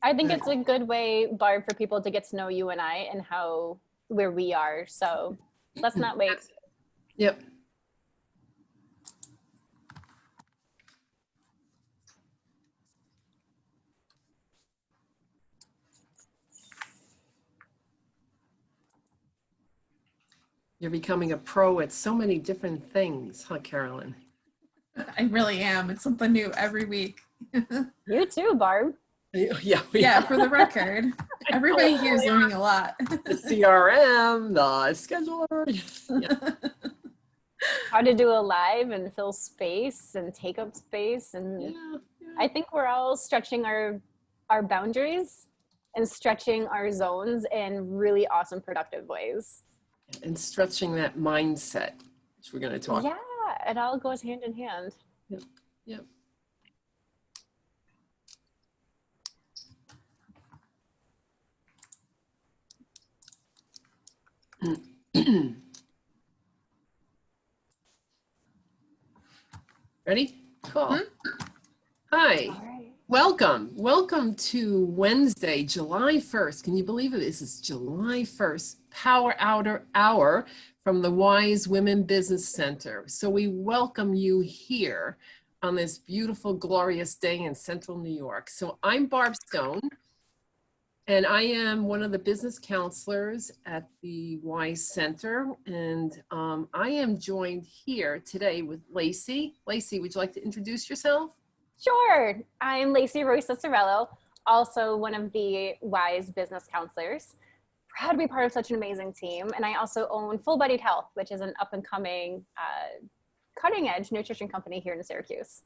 I think it's a good way, Barb, for people to get to know you and I and where we are. So let's not wait. Yep. You're becoming a pro at so many different things, huh, Carolyn? I really am. It's something new every week. You too, Barb. Yeah, for the record. Everybody here is learning a lot. The CRM, the scheduler. Yeah. How to do a live and fill space and take up space. And I think we're all stretching our boundaries and stretching our zones in really awesome, productive ways. And stretching that mindset, which we're going to talk about. Yeah, it all goes hand in hand. Yep. Yep. Ready? Cool. Hi. All right. Welcome to Wednesday, July 1st. Can you believe it? This is July 1st, Power Hour from the WISE Women Business Center. So we welcome you here on this beautiful, glorious day in Central New York. So I'm Barb Stone, and I am one of the business counselors at the WISE Center. And I am joined here today with Lacey. Lacey, would you like to introduce yourself? Sure. I'm Lacey Roy-Cicerello, also one of the WISE business counselors. Proud to be part of such an amazing team. And I also own Full Bodied Health, which is an up and coming cutting edge nutrition company here in Syracuse.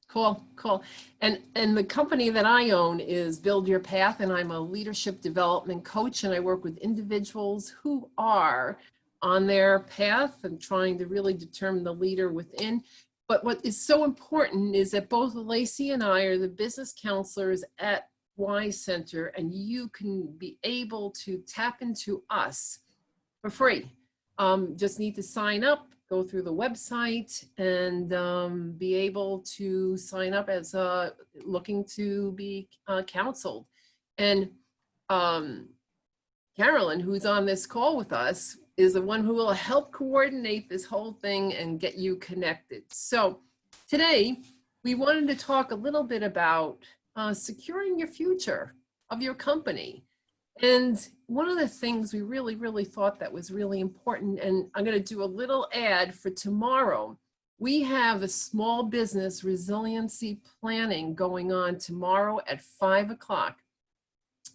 Cool, cool. And the company that I own is Build Your Path, and I'm a leadership development coach, and I work with individuals who are on their path and trying to really determine the leader within. But what is so important is that both Lacey and I are the business counselors at WISE Center, and you can be able to tap into us for free. Just need to sign up, go through the website, and be able to sign up as looking to be counseled. And Carolyn, who's on this call with us, is the one who will help coordinate this whole thing and get you connected. So today we wanted to talk a little bit about securing your future of your company. And one of the things we really thought that was really important, and I'm going to do a little ad for tomorrow. We have a small business resiliency planning going on tomorrow at 5 o'clock.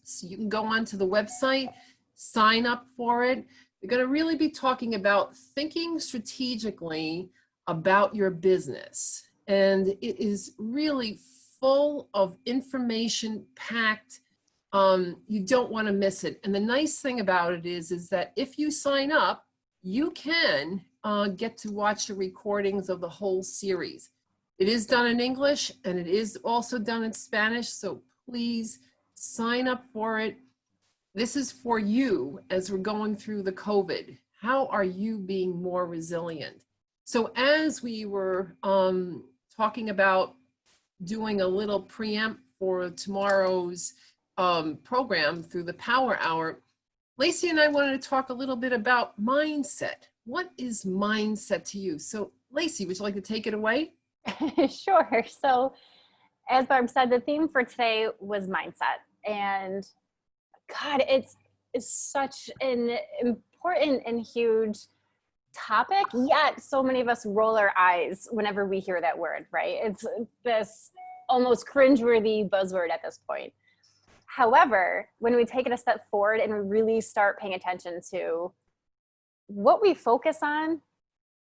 So you can go onto the website, sign up for it. We're going to really be talking about thinking strategically about your business. And it is really full of information packed. You don't want to miss it. And the nice thing about it is that if you sign up, you can get to watch the recordings of the whole series. It is done in English and it is also done in Spanish. So please sign up for it. This is for you as we're going through the COVID. How are you being more resilient? So as we were talking about doing a little preempt for tomorrow's program through the Power Hour, Lacey and I wanted to talk a little bit about mindset. What is mindset to you? So Lacey, would you like to take it away? Sure. So as Barb said, the theme for today was mindset. And God, it's such an important and huge topic, yet so many of us roll our eyes whenever we hear that word, right? It's this almost cringeworthy buzzword at this point. However, when we take it a step forward and we really start paying attention to what we focus on,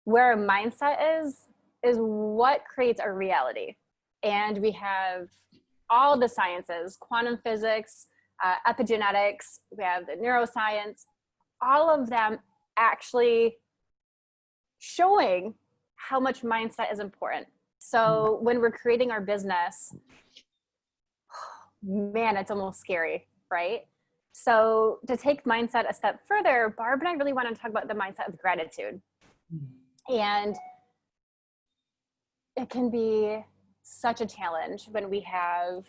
where our mindset is what creates our reality. And we have all the sciences, quantum physics, epigenetics, we have the neuroscience, all of them actually showing how much mindset is important. So when we're creating our business, man, it's almost scary, right? So to take mindset a step further, Barb and I really want to talk about the mindset of gratitude. And it can be such a challenge when we have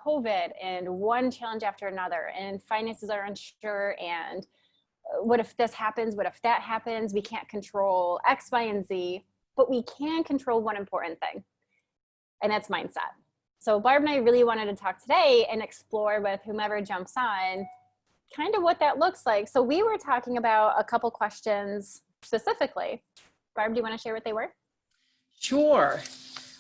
COVID and one challenge after another, and finances are unsure, and what if this happens? What if that happens? We can't control X, Y, and Z, but we can control one important thing, and that's mindset. So Barb and I really wanted to talk today and explore with whomever jumps on kind of what that looks like. So we were talking about a couple questions specifically. Barb, do you want to share what they were? Sure.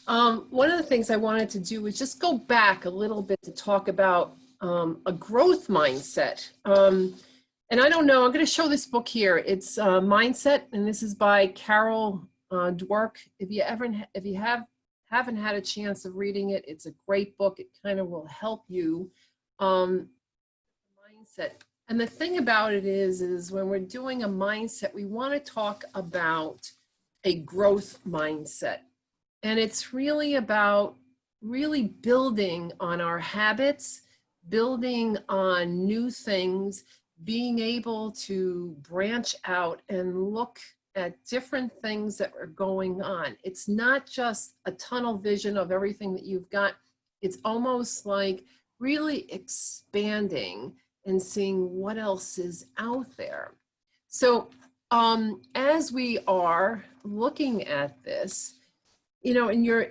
One of the things I wanted to do was just go back a little bit to talk about a growth mindset. And I don't know, I'm going to show this book here. It's Mindset, and this is by Carol Dweck. If you haven't had a chance of reading it, it's a great book. It kind of will help you. Mindset. And the thing about it is when we're doing a mindset, we want to talk about a growth mindset. And it's really about really building on our habits, building on new things, being able to branch out and look at different things that are going on. It's not just a tunnel vision of everything that you've got. It's almost like really expanding and seeing what else is out there. So as we are looking at this, you know, and you're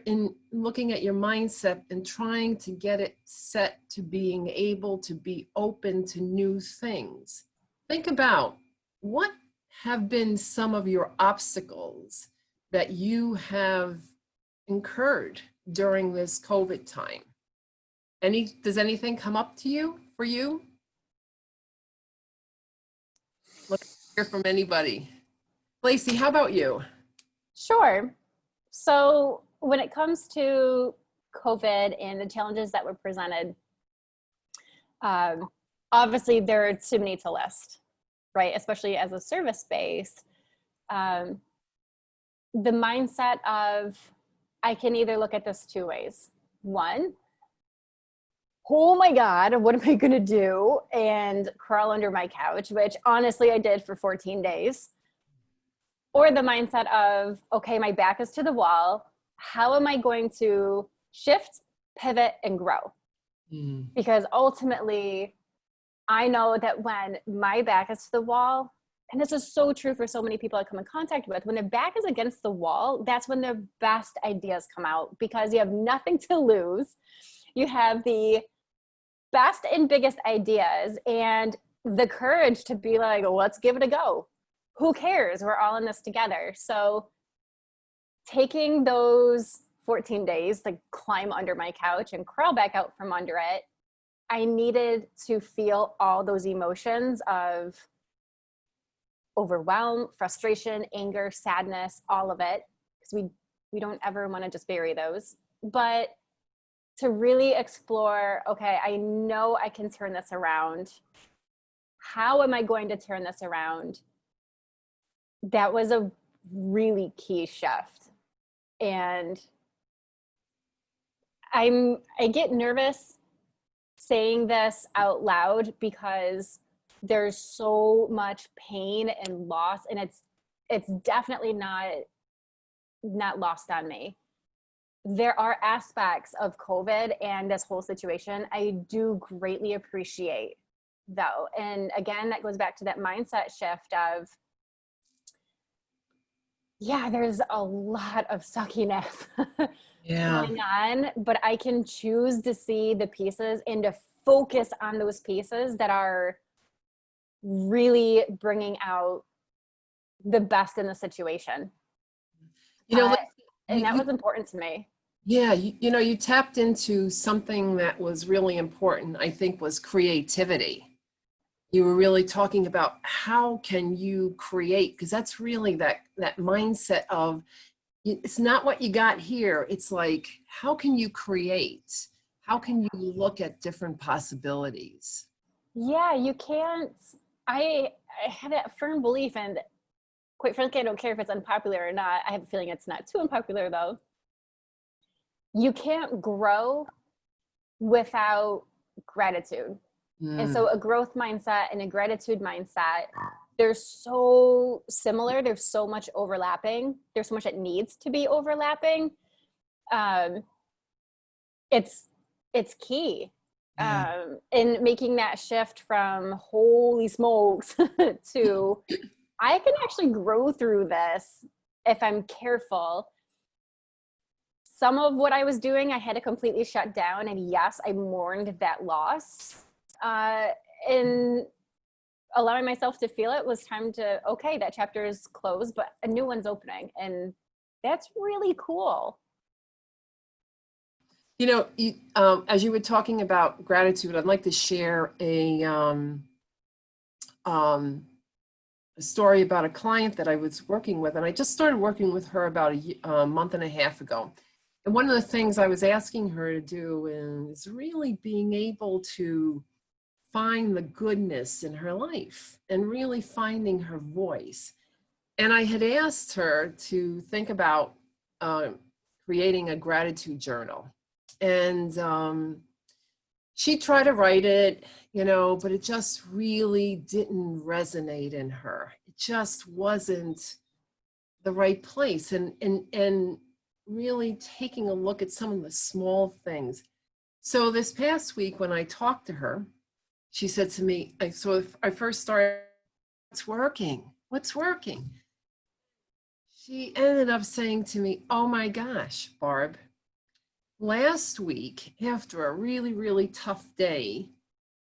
looking at your mindset and trying to get it set to being able to be open to new things, think about what have been some of your obstacles that you have incurred during this COVID time. Does anything come up to you for you? Let's hear from anybody. Lacey, how about you? Sure. So when it comes to COVID and the challenges that were presented, obviously there are too many to list, right? Especially as a service-based. The mindset of, I can either look at this two ways. One, oh my God, what am I gonna do? And crawl under my couch, which honestly I did for 14 days. Or the mindset of, okay, my back is to the wall. How am I going to shift, pivot, and grow? Because ultimately, I know that when my back is to the wall, and this is so true for so many people I come in contact with, when their back is against the wall, that's when their best ideas come out, because you have nothing to lose. You have the best and biggest ideas and the courage to be like, let's give it a go. Who cares? We're all in this together. So taking those 14 days to climb under my couch and crawl back out from under it, I needed to feel all those emotions of overwhelm, frustration, anger, sadness, all of it, because we don't ever want to just bury those. But to really explore, okay, I know I can turn this around. How am I going to turn this around? That was a really key shift. And I get nervous saying this out loud because there's so much pain and loss, and it's definitely not lost on me. There are aspects of COVID and this whole situation I do greatly appreciate, though. And again, that goes back to that mindset shift of, yeah, there's a lot of suckiness going on, but I can choose to see the pieces and to focus on those pieces that are really bringing out the best in the situation. You know, and that was important to me. Yeah, you know, you tapped into something that was really important, I think, was creativity. You were really talking about how can you create, because that's really that mindset of, it's not what you got here. It's like, how can you create? How can you look at different possibilities? Yeah, you can't. I have that firm belief, and quite frankly, I don't care if it's unpopular or not. I have a feeling it's not too unpopular, though. You can't grow without gratitude. And so a growth mindset and a gratitude mindset, they're so similar. There's so much overlapping. There's so much that needs to be overlapping. It's key. in making that shift from holy smokes to I can actually grow through this if I'm careful. Some of what I was doing, I had to completely shut down. And yes, I mourned that loss. And allowing myself to feel it was time to, okay, that chapter is closed, but a new one's opening. And that's really cool. You know, as you were talking about gratitude, I'd like to share a story about a client that I was working with, and I just started working with her about a month and a half ago. And one of the things I was asking her to do is really being able to find the goodness in her life and really finding her voice. And I had asked her to think about creating a gratitude journal. And she tried to write it, you know, but it just really didn't resonate in her. It just wasn't the right place. And really taking a look at some of the small things. So this past week when I talked to her, she said to me, so I first started, what's working? What's working? She ended up saying to me, oh my gosh, Barb, last week, after a really, really tough day,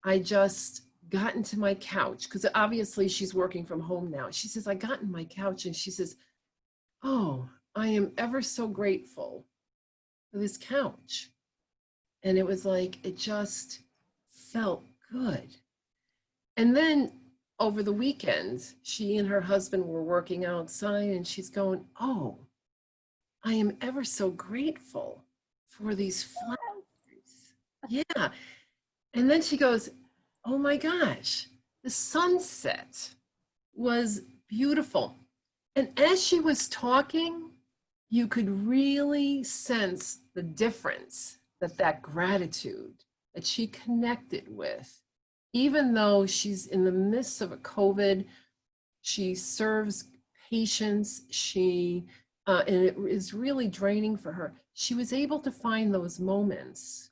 I just got into my couch, because obviously she's working from home now. She says, I got in my couch and she says, oh, I am ever so grateful for this couch. And it was like, it just felt good. And then over the weekend, she and her husband were working outside and she's going, oh, I am ever so grateful for these flowers. Yeah. And then she goes, oh my gosh, the sunset was beautiful. And as she was talking, you could really sense the difference that gratitude that she connected with, even though she's in the midst of a COVID, she serves patients, and it is really draining for her. She was able to find those moments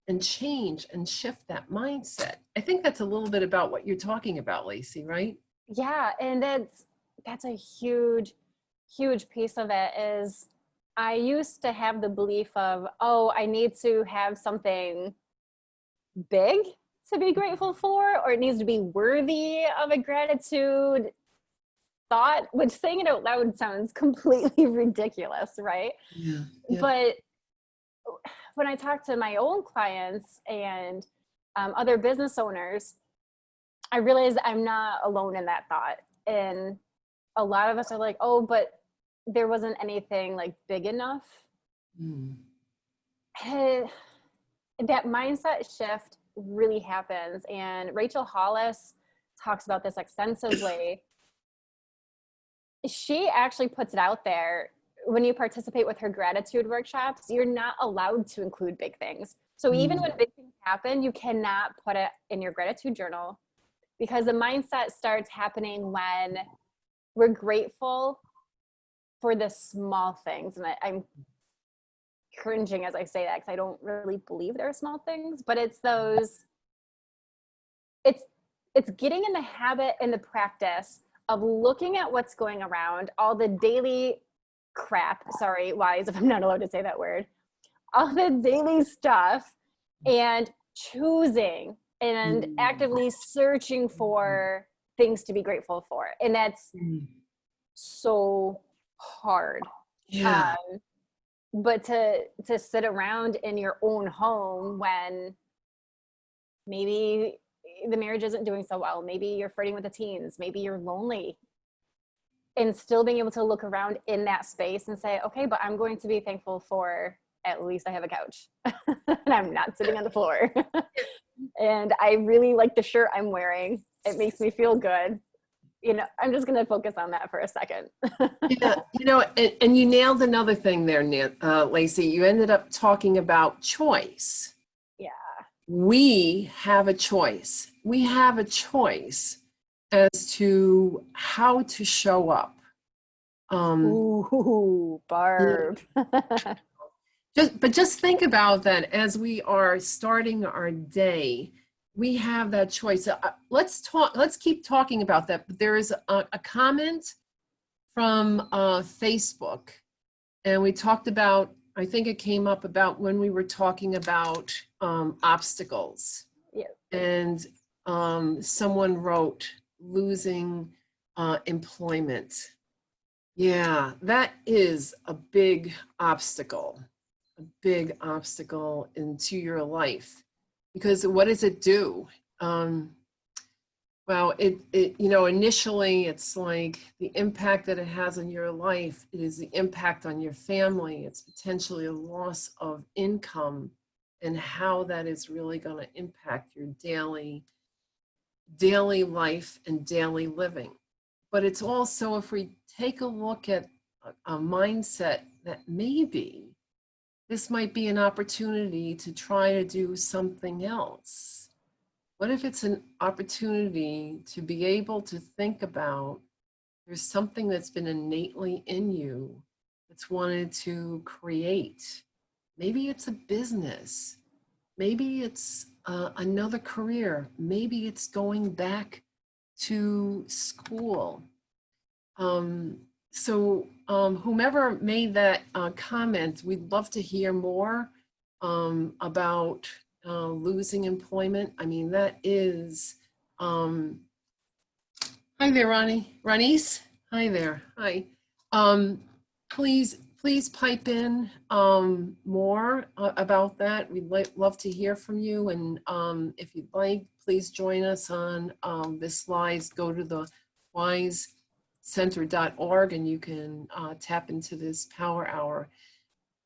and change and shift that mindset. I think that's a little bit about what you're talking about, Lacey, right? Yeah, and that's a huge piece of it. Is I used to have the belief of, oh, I need to have something big to be grateful for, or it needs to be worthy of a gratitude thought, which saying it out loud sounds completely ridiculous, right? Yeah. But when I talk to my own clients and other business owners, I realize I'm not alone in that thought. And a lot of us are like, oh, but there wasn't anything like big enough. That mindset shift really happens. And Rachel Hollis talks about this extensively. She actually puts it out there. When you participate with her gratitude workshops, you're not allowed to include big things. So even when big things happen, you cannot put it in your gratitude journal, because the mindset starts happening when we're grateful for the small things. And I'm cringing as I say that, because I don't really believe there are small things, but it's those, it's getting in the habit and the practice of looking at what's going around, all the daily crap, sorry, WISE, if I'm not allowed to say that word, all the daily stuff, and choosing and actively searching for things to be grateful for. And that's so hard. Yeah. But to sit around in your own home when maybe the marriage isn't doing so well, maybe you're flirting with the teens, maybe you're lonely, and still being able to look around in that space and say, okay, but I'm going to be thankful for at least I have a couch and I'm not sitting on the floor. And I really like the shirt I'm wearing. It makes me feel good. You know, I'm just going to focus on that for a second. Yeah, you know, and you nailed another thing there, Lacey. You ended up talking about choice. Yeah. We have a choice. We have a choice as to how to show up. Ooh, Barb. Just think about that as we are starting our day. We have that choice. Let's keep talking about that. But there is a comment from Facebook, and we talked about, I think it came up about when we were talking about obstacles. Yeah. And someone wrote losing employment. Yeah, that is a big obstacle into your life, because what does it do? Well, initially it's like the impact that it has on your life. It is the impact on your family. It's potentially a loss of income, and how that is really going to impact your daily life and daily living. But it's also, if we take a look at a mindset that maybe this might be an opportunity to try to do something else. What if it's an opportunity to be able to think about, there's something that's been innately in you that's wanted to create. Maybe it's a business. Maybe it's another career. Maybe it's going back to school. Whomever made that comment, we'd love to hear more about losing employment. I mean, that is, hi there, Ronnies. Hi there, hi. Please pipe in more about that. We'd love to hear from you. And if you'd like, please join us on this slides. Go to the wisecenter.org and you can tap into this power hour.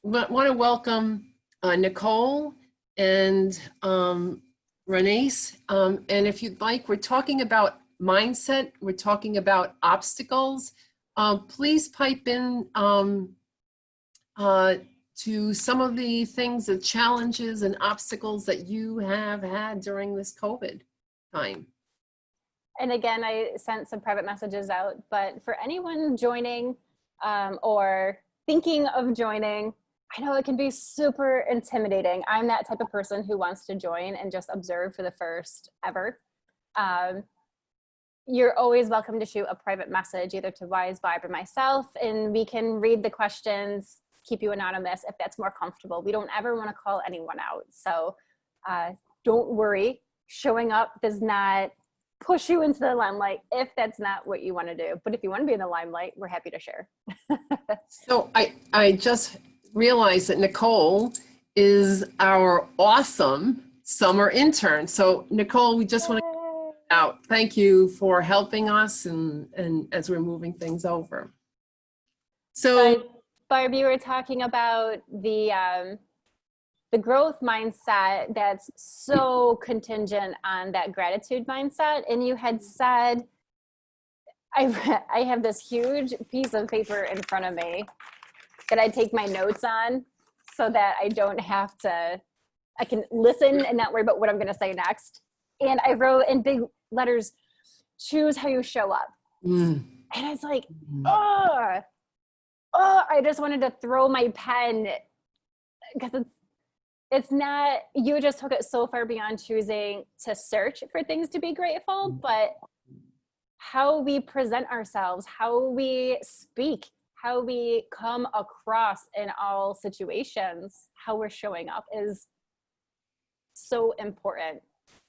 Want to welcome Nicole and Ronnies. And if you'd like, we're talking about mindset. We're talking about obstacles. Please pipe in to some of the things, the challenges and obstacles that you have had during this COVID time. And again, I sent some private messages out, but for anyone joining or thinking of joining, I know it can be super intimidating. I'm that type of person who wants to join and just observe for the first ever. You're always welcome to shoot a private message either to Wise Vibe or myself, and we can read the questions, keep you anonymous if that's more comfortable. We don't ever want to call anyone out. So don't worry, showing up does not push you into the limelight if that's not what you want to do. But if you want to be in the limelight, we're happy to share. So I just realized that Nicole is our awesome summer intern. So Nicole, we just want to out. Thank you for helping us and as we're moving things over. So Barb, you were talking about the growth mindset that's so contingent on that gratitude mindset. And you had said, I have this huge piece of paper in front of me that I take my notes on so that I don't have to, I can listen and not worry about what I'm going to say next. And I wrote in big letters, choose how you show up. And I was like, I just wanted to throw my pen, because it's not, you just took it so far beyond choosing to search for things to be grateful, but how we present ourselves, how we speak, how we come across in all situations, how we're showing up is so important.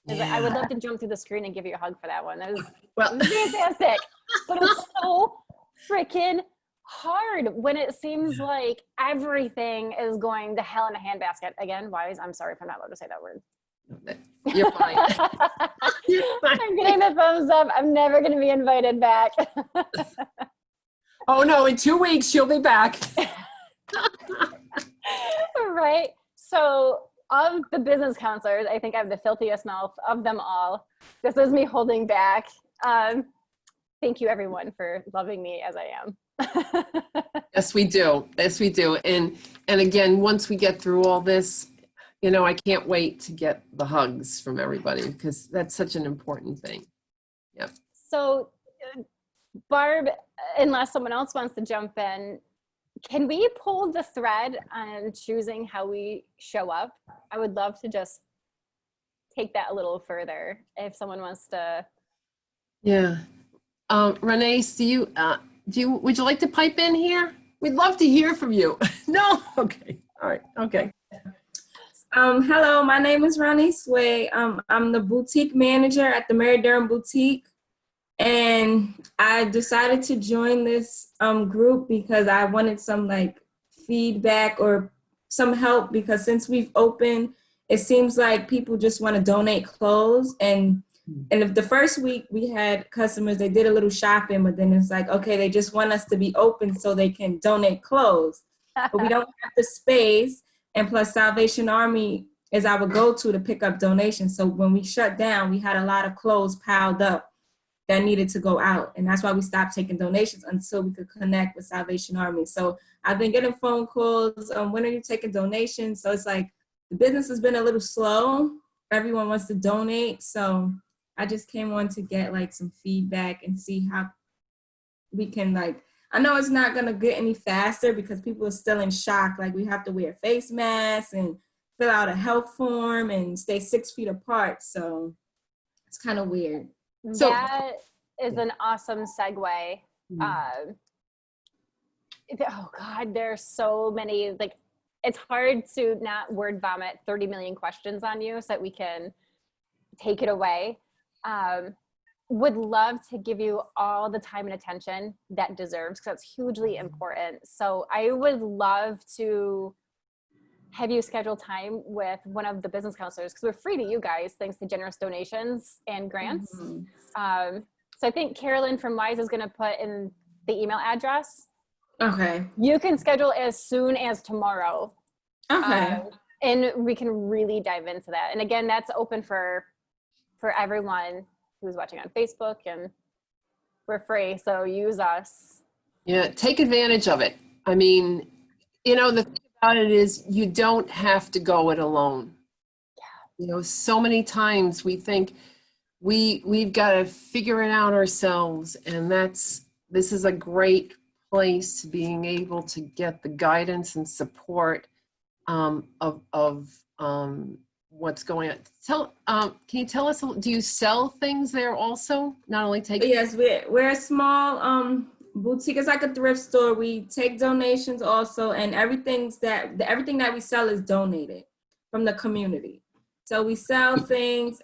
Yeah. I would love to jump through the screen and give you a hug for that one. That was fantastic. But it's so freaking hard when it seems like everything is going to hell in a handbasket. Again, Wise, I'm sorry if I'm not allowed to say that word. You're fine. You're fine. I'm getting the thumbs up. I'm never going to be invited back. Oh no, in 2 weeks you'll be back. Right. So of the business counselors, I think I have the filthiest mouth of them all. This is me holding back. Thank you everyone for loving me as I am. Yes, we do. Yes, we do. And again, once we get through all this, you know, I can't wait to get the hugs from everybody because that's such an important thing. Yep. So Barb, unless someone else wants to jump in, can we pull the thread on choosing how we show up? I would love to just take that a little further if someone wants to. Yeah. Ronnies, would you like to pipe in here? We'd love to hear from you. No? Okay. All right. Okay. Hello, my name is Ronnies Boutique. I'm the boutique manager at the Durham Boutique. And I decided to join this group because I wanted some like feedback or some help, because since we've opened, it seems like people just want to donate clothes. And if the first week we had customers, they did a little shopping, but then it's like, okay, they just want us to be open so they can donate clothes. But we don't have the space. And plus Salvation Army is our go-to to pick up donations. So when we shut down, we had a lot of clothes piled up that needed to go out. And that's why we stopped taking donations until we could connect with Salvation Army. So I've been getting phone calls, when are you taking donations? So it's like the business has been a little slow. Everyone wants to donate. So I just came on to get like some feedback and see how we can like, I know it's not gonna get any faster because people are still in shock. Like we have to wear face masks and fill out a health form and stay 6 feet apart. So it's kind of weird. So- That is an awesome segue. Oh God, there's so many, like, it's hard to not word vomit 30 million questions on you so that we can take it away. Would love to give you all the time and attention that deserves, because that's hugely important. So I would love to have you schedule time with one of the business counselors, because we're free to you guys thanks to generous donations and grants. So I think Carolyn from WISE is going to put in the email address. Okay. You can schedule as soon as tomorrow. Okay. And we can really dive into that. And again, that's open for everyone who's watching on Facebook, and we're free. So use us. Yeah, take advantage of it. I mean, the thing about it is you don't have to go it alone. Yeah. So many times we think we've got to figure it out ourselves, and this is a great place to being able to get the guidance and support of what's going on. Can you tell us, do you sell things there also? Not only take. Yes, we're a small boutique. It's like a thrift store. We take donations also, and everything that we sell is donated from the community. So we sell things.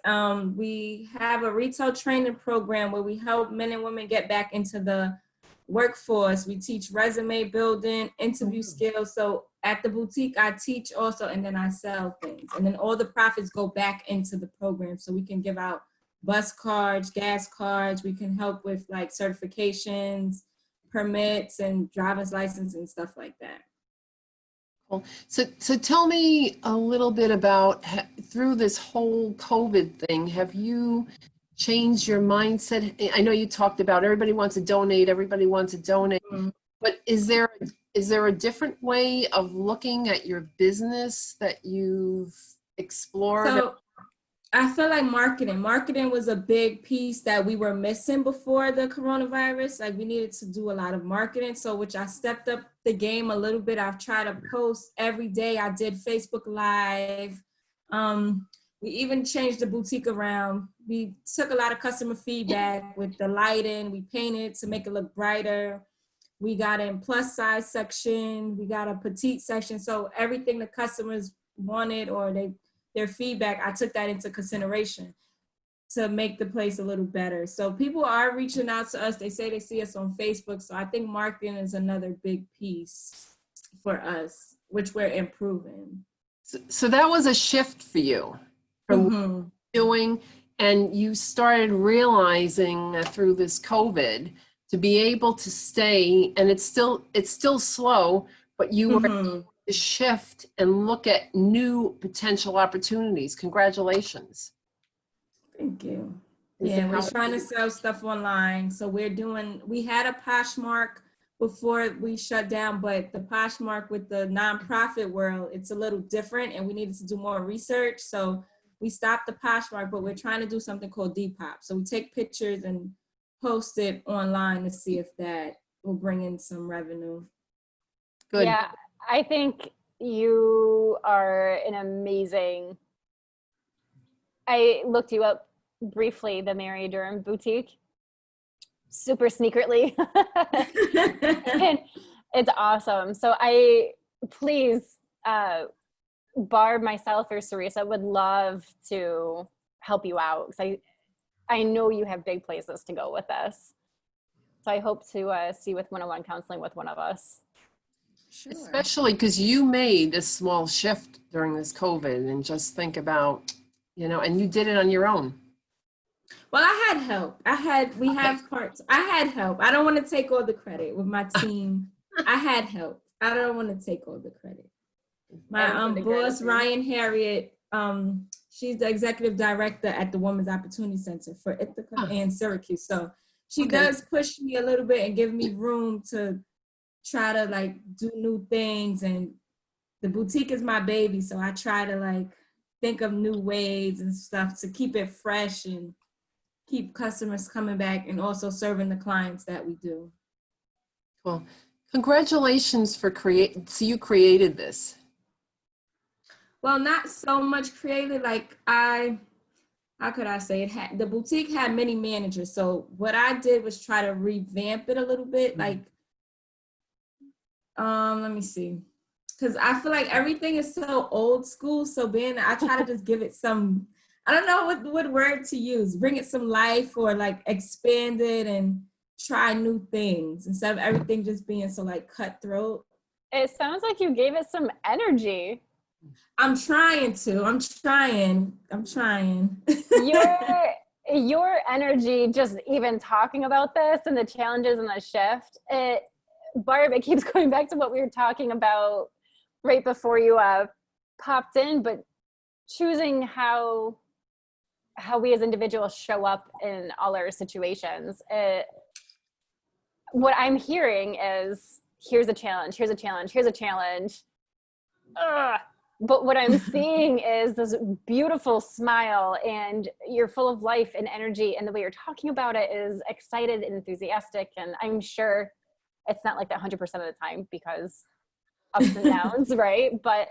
We have a retail training program where we help men and women get back into the workforce. We teach resume building, interview skills. So at the boutique, I teach also, and then I sell things. And then all the profits go back into the program. So we can give out bus cards, gas cards. We can help with like certifications, permits, and driver's license and stuff like that. Cool. So tell me a little bit about, through this whole COVID thing, have you changed your mindset? I know you talked about everybody wants to donate, but is there a different way of looking at your business that you've explored? So I feel like marketing was a big piece that we were missing before the coronavirus. Like we needed to do a lot of marketing. So which I stepped up the game a little bit. I've tried to post every day. I did Facebook Live. We even changed the boutique around. We took a lot of customer feedback with the lighting. We painted to make it look brighter. We got in plus size section. We got a petite section. So everything the customers wanted or their feedback, I took that into consideration to make the place a little better. So people are reaching out to us. They say they see us on Facebook. So I think marketing is another big piece for us, which we're improving. So that was a shift for you from doing, and you started realizing through this COVID to be able to stay, and it's still slow, but you were able to shift and look at new potential opportunities. Congratulations. Thank you. Yeah, we're trying to sell stuff online. So we had a Poshmark before we shut down, but the Poshmark with the nonprofit world, it's a little different and we needed to do more research. So we stopped the Poshmark, but we're trying to do something called Depop. So we take pictures and post it online to see if that will bring in some revenue. Good. Yeah, I think you are an amazing. I looked you up briefly, the Mary Durham Boutique, super sneakerly. And it's awesome. So please, Barb, myself, or Sarisa would love to help you out, because I know you have big places to go with this. So I hope to see you with one-on-one counseling with one of us. Sure. Especially because you made a small shift during this COVID, and just think about, and you did it on your own. Well, I had help. We have parts. I had help. I don't want to take all the credit with my team. I had help. I don't want to take all the credit. My boss, Ryan Harriet, she's the executive director at the Women's Opportunity Center for Ithaca and Syracuse. So she does push me a little bit and give me room to try to like do new things. And the boutique is my baby. So I try to like think of new ways and stuff to keep it fresh and keep customers coming back, and also serving the clients that we do. Well, congratulations for so you created this. Well, not so much created. Like how could I say it? The boutique had many managers. So what I did was try to revamp it a little bit. Like, let me see. Cause I feel like everything is so old school. So I try to just give it some, I don't know what word to use, bring it some life, or like expand it and try new things instead of everything just being so like cutthroat. It sounds like you gave it some energy. I'm trying. Your energy, just even talking about this and the challenges and the shift, Barb, it keeps going back to what we were talking about right before you popped in, but choosing how we as individuals show up in all our situations. What I'm hearing is, here's a challenge, here's a challenge, here's a challenge. But what I'm seeing is this beautiful smile, and you're full of life and energy, and the way you're talking about it is excited and enthusiastic. And I'm sure it's not like that 100% of the time, because ups and downs, right? But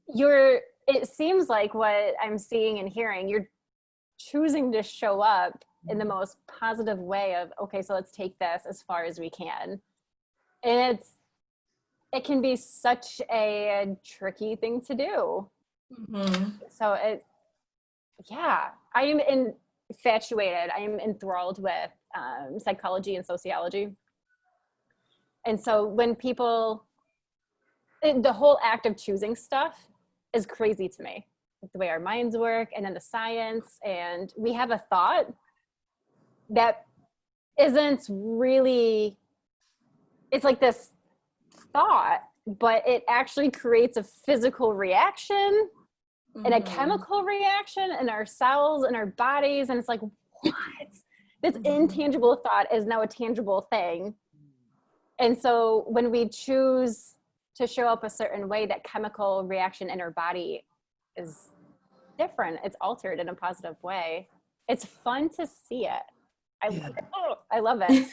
it seems like what I'm seeing and hearing, you're choosing to show up in the most positive way of, okay, so let's take this as far as we can. And it can be such a tricky thing to do. Mm-hmm. So I am infatuated. I am enthralled with psychology and sociology. And so when the whole act of choosing stuff is crazy to me. The way our minds work, and then the science, and we have a thought that isn't really, it's like this thought, but it actually creates a physical reaction and a chemical reaction in our cells and our bodies. And it's like, what? This intangible thought is now a tangible thing. And so when we choose to show up a certain way, that chemical reaction in our body is different. It's altered in a positive way. It's fun to see it. I love it.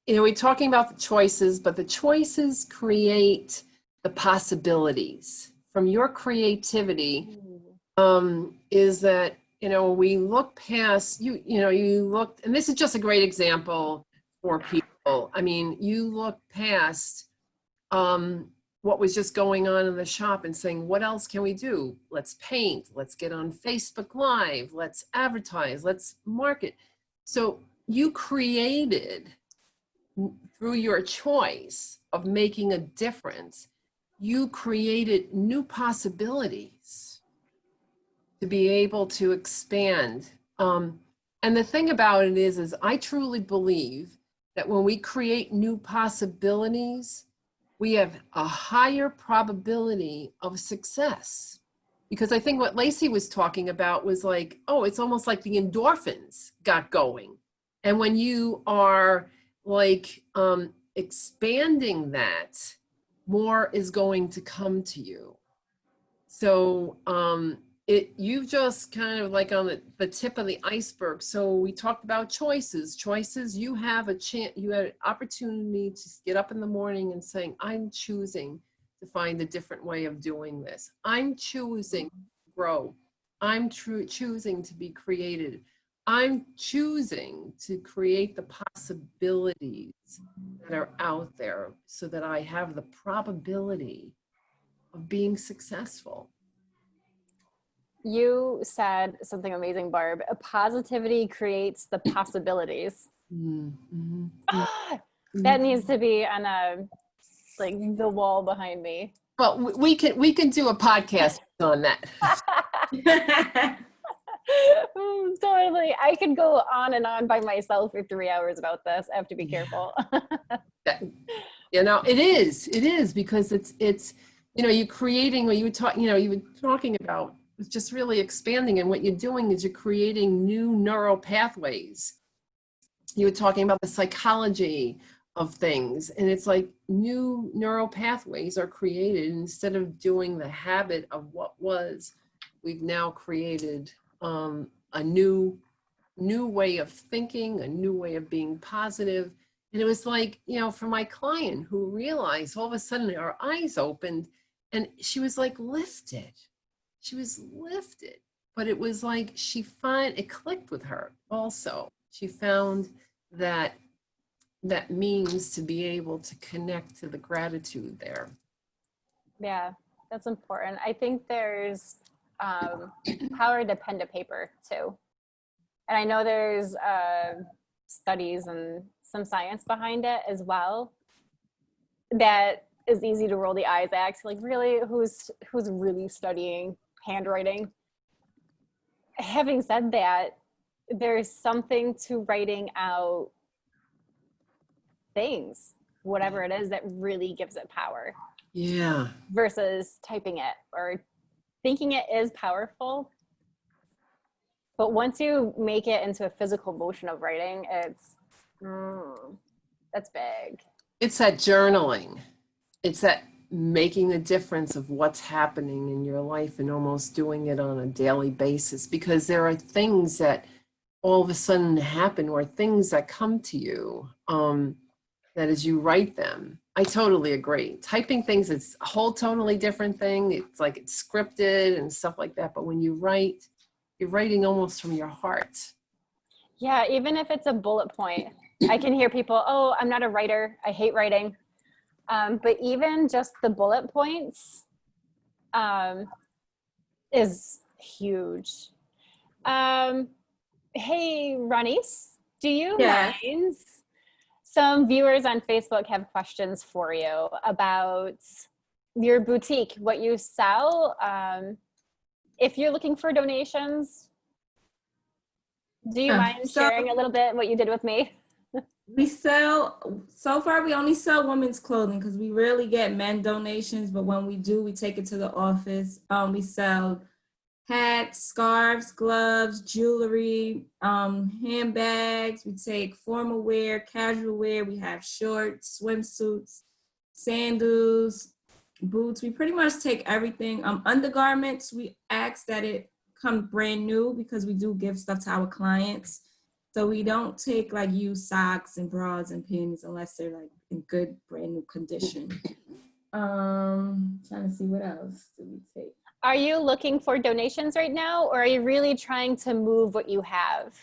We're talking about the choices, but the choices create the possibilities. From your creativity, is that, we look past, you looked, and this is just a great example for people. I mean, you look past what was just going on in the shop and saying, what else can we do? Let's paint, let's get on Facebook Live, let's advertise, let's market. So you created, through your choice of making a difference, you created new possibilities to be able to expand. And the thing about it is I truly believe that when we create new possibilities, we have a higher probability of success. Because I think what Lacey was talking about was like, it's almost like the endorphins got going. And when you are like expanding that, more is going to come to you. So you've just kind of like on the tip of the iceberg. So we talked about choices. You have a chance, you had an opportunity to get up in the morning and saying, I'm choosing to find a different way of doing this. I'm choosing to grow. I'm choosing to be creative. I'm choosing to create the possibilities that are out there so that I have the probability of being successful. You said something amazing, Barb. Positivity creates the possibilities. Mm-hmm. That needs to be on like the wall behind me. Well, we can do a podcast on that. Totally. I could go on and on by myself for 3 hours about this. I have to be careful. You know, it is because it's you know, you're creating what you were talking about. It's just really expanding, and what you're doing is you're creating new neural pathways. You were talking about the psychology of things, and it's like new neural pathways are created. Instead of doing the habit of what was, we've now created a new way of thinking, a new way of being positive. And it was like, you know, for my client who realized all of a sudden her eyes opened and she was like lifted. She was lifted, but it was like it clicked with her also. She found that means to be able to connect to the gratitude there. Yeah, that's important. I think there's power to pen to paper too. And I know there's studies and some science behind it as well that is easy to roll the eyes at. Like, really, who's really studying handwriting? Having said that, there's something to writing out things, whatever it is, that really gives it power. Yeah. Versus typing it or thinking it is powerful. But once you make it into a physical motion of writing, that's big. It's that journaling. It's that making the difference of what's happening in your life and almost doing it on a daily basis, because there are things that all of a sudden happen, or things that come to you that as you write them. I totally agree. Typing things, it's a whole totally different thing. It's like it's scripted and stuff like that. But when you write, you're writing almost from your heart. Yeah, even if it's a bullet point. I can hear people, oh, I'm not a writer. I hate writing. But even just the bullet points is huge. Hey, Ronnies, do you mind? Some viewers on Facebook have questions for you about your boutique, what you sell. If you're looking for donations, do you mind sharing a little bit what you did with me? We sell, so far we only sell women's clothing because we rarely get men donations, but when we do, we take it to the office. We sell hats, scarves, gloves, jewelry, handbags. We take formal wear, casual wear. We have shorts, swimsuits, sandals, boots. We pretty much take everything. Undergarments, we ask that it come brand new because we do give stuff to our clients. So we don't take like used socks and bras and panties unless they're like in good brand new condition. Trying to see what else do we take. Are you looking for donations right now, or are you really trying to move what you have?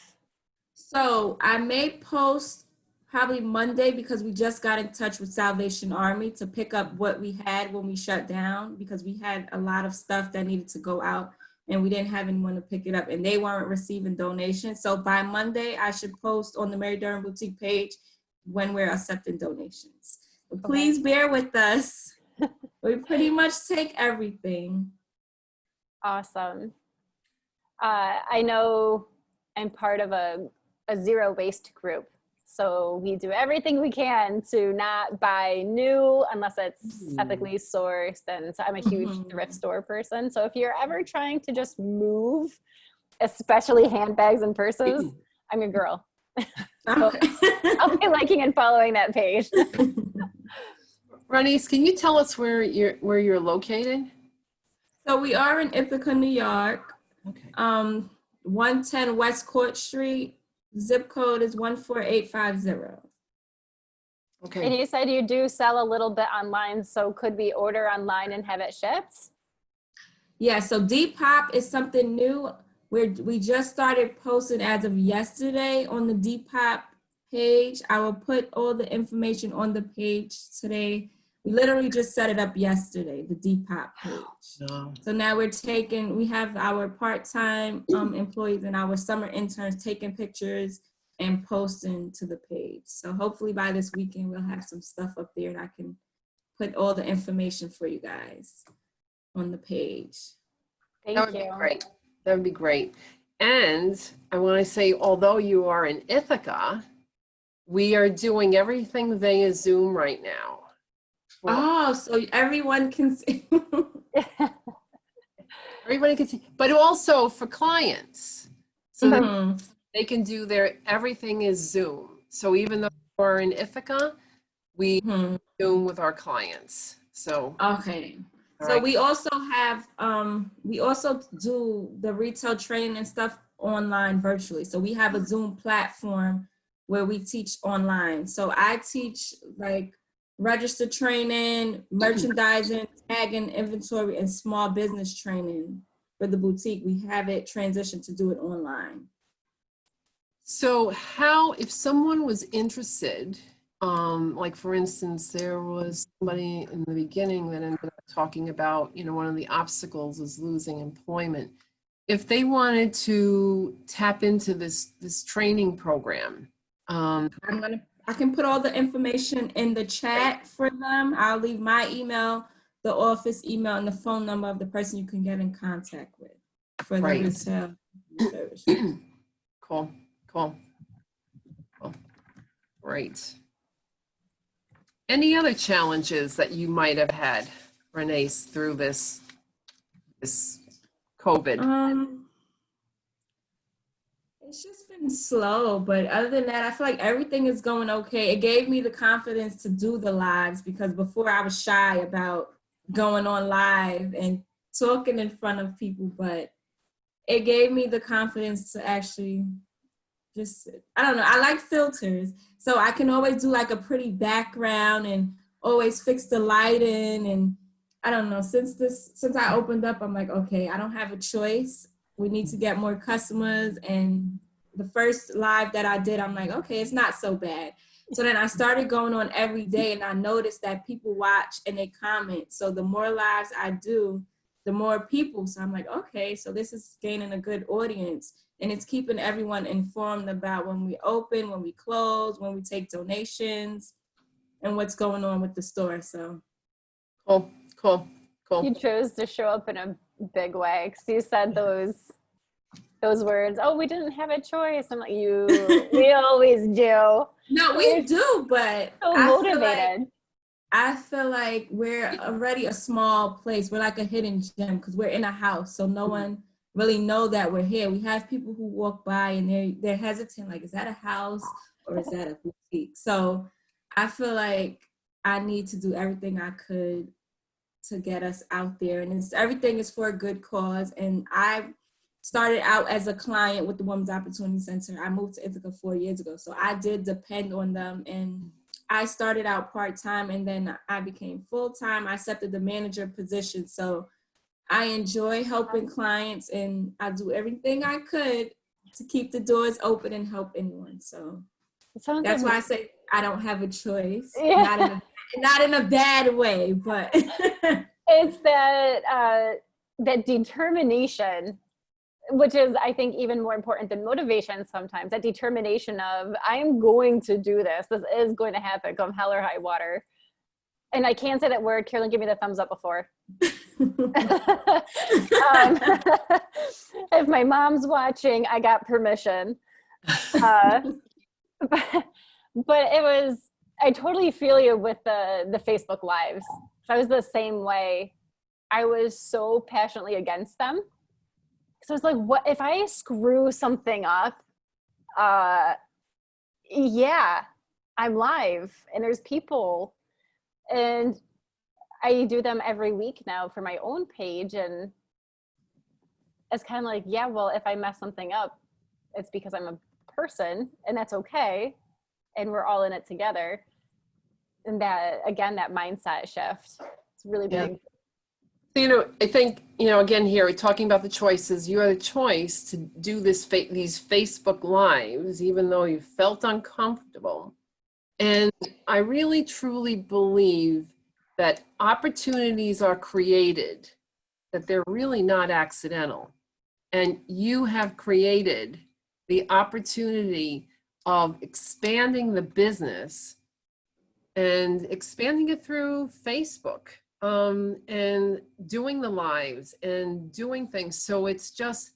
So I may post probably Monday because we just got in touch with Salvation Army to pick up what we had when we shut down, because we had a lot of stuff that needed to go out and we didn't have anyone to pick it up and they weren't receiving donations. So by Monday, I should post on the Mary Durham Boutique page when we're accepting donations. But please bear with us. We pretty much take everything. Awesome. I know I'm part of a ZeroWaste group. So we do everything we can to not buy new unless it's ethically sourced. And so I'm a huge thrift store person. So if you're ever trying to just move, especially handbags and purses, I'm your girl. So I'll be liking and following that page. Ronnies, can you tell us where you're located? So we are in Ithaca, New York. Okay. 110 West Court Street. Zip code is 14850. Okay. And you said you do sell a little bit online, so could we order online and have it shipped? Yeah, so Depop is something new. We just started posting as of yesterday on the Depop page. I will put all the information on the page today. We literally just set it up yesterday, the Depop page. No. So now we have our part-time employees and our summer interns taking pictures and posting to the page. So hopefully by this weekend, we'll have some stuff up there and I can put all the information for you guys on the page. Thank That would you. be great. That would be great. And I want to say, although you are in Ithaca, we are doing everything via Zoom right now. Oh, so everyone can see. Everybody can see, but also for clients, so that Mhm. they can do everything is Zoom. So even though we're in Ithaca, we Mhm. Zoom with our clients. So, Okay. all So right. we also have, we also do the retail training and stuff online virtually. So we have a Zoom platform where we teach online. So I teach like register training, merchandising, tagging, inventory, and small business training for the boutique. We have it transitioned to do it online. So how, if someone was interested, like for instance, there was somebody in the beginning that ended up talking about, one of the obstacles is losing employment. If they wanted to tap into this training program, I can put all the information in the chat for them. I'll leave my email, the office email, and the phone number of the person you can get in contact with for the Right. retail service. Cool. Great. Any other challenges that you might have had, Renee, through this COVID? It's just been slow, but other than that, I feel like everything is going okay. It gave me the confidence to do the lives because before I was shy about going on live and talking in front of people, but it gave me the confidence to actually just, I don't know, I like filters. So I can always do like a pretty background and always fix the lighting. And I don't know, since I opened up, I'm like, okay, I don't have a choice. We need to get more customers. And the first live that I did, I'm like, okay, it's not so bad. So then I started going on every day and I noticed that people watch and they comment. So the more lives I do, the more people. So I'm like, okay, so this is gaining a good audience. And it's keeping everyone informed about when we open, when we close, when we take donations, and what's going on with the store. So Cool. You chose to show up in a big way because you said those words. Oh, we didn't have a choice. I'm like, we always do. No, we do, but So motivated. I feel like we're already a small place. We're like a hidden gem because we're in a house, so no one really know that we're here. We have people who walk by and they're hesitant, like, is that a house or is that a boutique? So I feel like I need to do everything I could to get us out there, and everything is for a good cause. And I started out as a client with the Women's Opportunity Center. I moved to Ithaca 4 years ago, so I did depend on them. And I started out part-time and then I became full-time. I accepted the manager position. So I enjoy helping clients and I do everything I could to keep the doors open and help anyone. So that's why I say I don't have a choice. Yeah. Not in a bad way, but it's that determination, which is, I think, even more important than motivation sometimes, that determination of, I am going to do this. This is going to happen, come hell or high water. And I can say that word. Carolyn, give me the thumbs up before. If my mom's watching, I got permission. But it was, I totally feel you with the Facebook Lives. I was the same way. I was so passionately against them. So it's like, what if I screw something up? Yeah, I'm live and there's people, and I do them every week now for my own page, and as kind of like, yeah, well, if I mess something up, it's because I'm a person, and that's okay. And we're all in it together. And that, again, that mindset shift, it's really Yeah. big. You know, I think, you know, again, here we're talking about the choices. You had a choice to do these Facebook Lives, even though you felt uncomfortable. And I really, truly believe that opportunities are created, that they're really not accidental. And you have created the opportunity of expanding the business and expanding it through Facebook, and doing the lives and doing things. So it's just,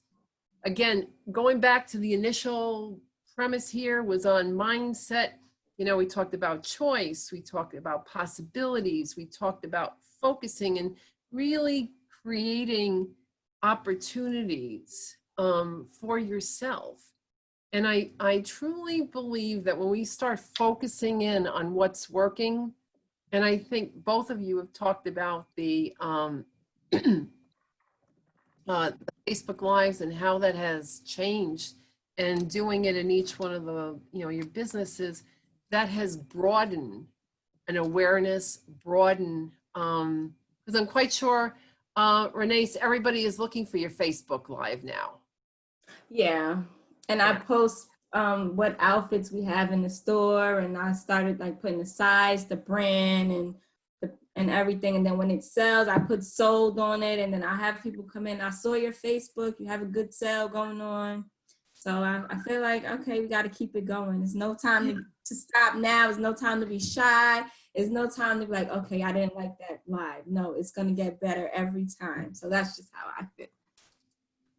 again, going back to the initial premise here was on mindset. You know, we talked about choice, we talked about possibilities, we talked about focusing and really creating opportunities for yourself. And I truly believe that when we start focusing in on what's working, and I think both of you have talked about the Facebook Lives and how that has changed, and doing it in each one of the, you know, your businesses, that has broadened an awareness, broadened, because I'm quite sure, Renee, everybody is looking for your Facebook Live now. Yeah. And I post what outfits we have in the store, and I started like putting the size, the brand, and everything. And then when it sells, I put sold on it, and then I have people come in. I saw your Facebook, you have a good sale going on. So I feel like, okay, we got to keep it going. There's no time to stop now. There's no time to be shy. There's no time to be like, okay, I didn't like that live. No, it's going to get better every time. So that's just how I feel.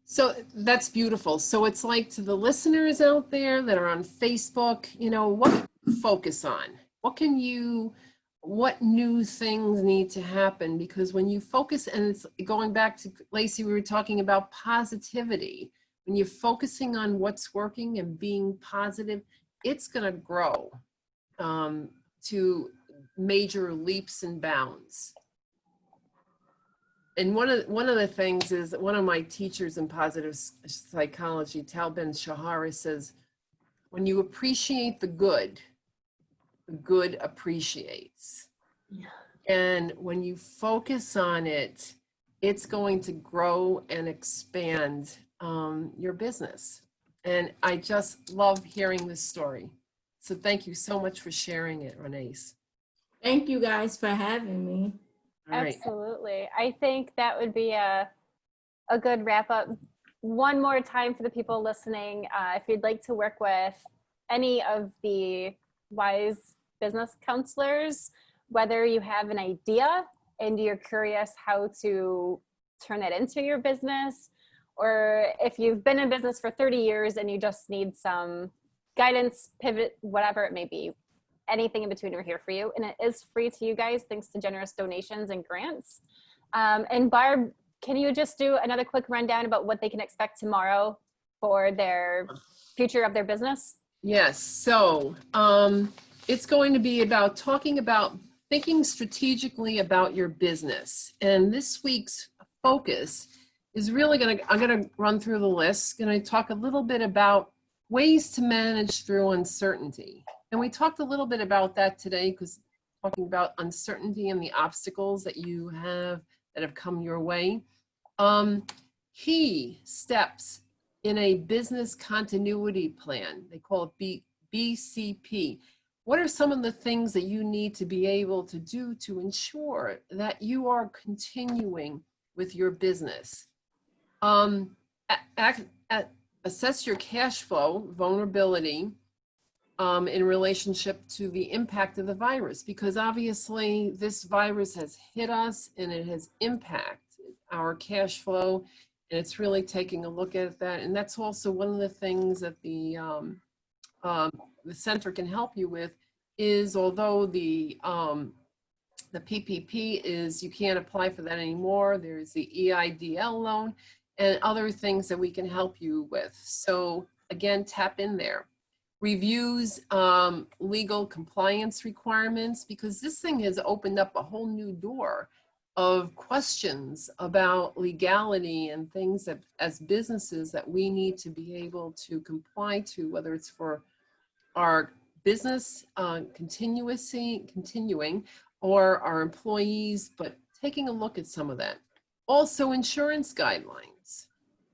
So that's beautiful. So it's like, to the listeners out there that are on Facebook, you know, what can you focus on? What new things need to happen? Because when you focus, and it's going back to Lacey, we were talking about positivity. When you're focusing on what's working and being positive, it's going to grow to major leaps and bounds. And one of the things is, one of my teachers in positive psychology, Tal Ben Shahara, says, when you appreciate the good appreciates. Yeah. And when you focus on it, it's going to grow and expand your business. And I just love hearing this story. So thank you so much for sharing it, Ronnies. Thank you guys for having me. All right. Absolutely. I think that would be a good wrap up. One more time for the people listening, if you'd like to work with any of the WISE business counselors, whether you have an idea and you're curious how to turn that into your business, or if you've been in business for 30 years and you just need some guidance, pivot, whatever it may be, anything in between, we're here for you. And it is free to you guys, thanks to generous donations and grants. And Barb, can you just do another quick rundown about what they can expect tomorrow for their future of their business? Yes. So it's going to be about talking about thinking strategically about your business. And this week's focus is really I'm going to run through the list. Going to talk a little bit about ways to manage through uncertainty. And we talked a little bit about that today, because talking about uncertainty and the obstacles that you have that have come your way. Key steps in a business continuity plan. They call it BCP. What are some of the things that you need to be able to do to ensure that you are continuing with your business? Assess your cash flow vulnerability in relationship to the impact of the virus, because obviously this virus has hit us and it has impacted our cash flow, and it's really taking a look at that. And that's also one of the things that the center can help you with, is although the PPP is, you can't apply for that anymore, there's the EIDL loan and other things that we can help you with. So again, tap in there. Reviews legal compliance requirements, because this thing has opened up a whole new door of questions about legality and things that as businesses that we need to be able to comply to, whether it's for our business continuing or our employees, but taking a look at some of that. Also, insurance guidelines.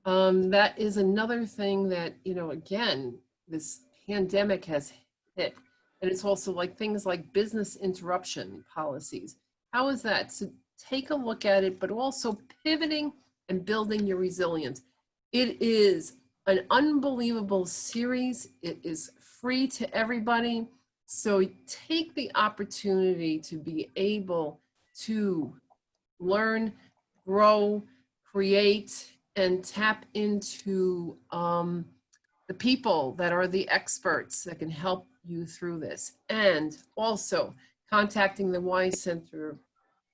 That is another thing that, you know, again, this pandemic has hit. And it's also like things like business interruption policies. How is that? So take a look at it, but also pivoting and building your resilience. It is an unbelievable series. It is free to everybody. So take the opportunity to be able to learn, grow, create, and tap into the people that are the experts that can help you through this. And also contacting the WISE Center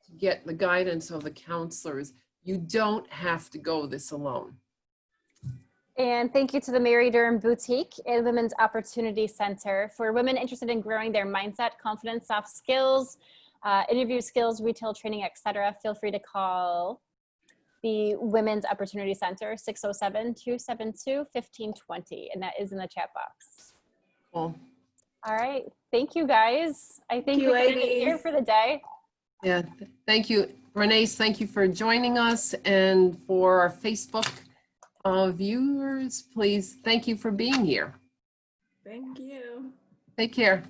to get the guidance of the counselors. You don't have to go this alone. And thank you to the Durham Boutique and Women's Opportunity Center for women interested in growing their mindset, confidence, soft skills, interview skills, retail training, etc. Feel free to call the Women's Opportunity Center, 607-272-1520, and that is in the chat box. Cool. All right, thank you guys. I think you, we're gonna end it here ladies. for the day. Yeah, thank you. Ronnies, thank you for joining us. And for our Facebook viewers, please, thank you for being here. Thank you. Take care.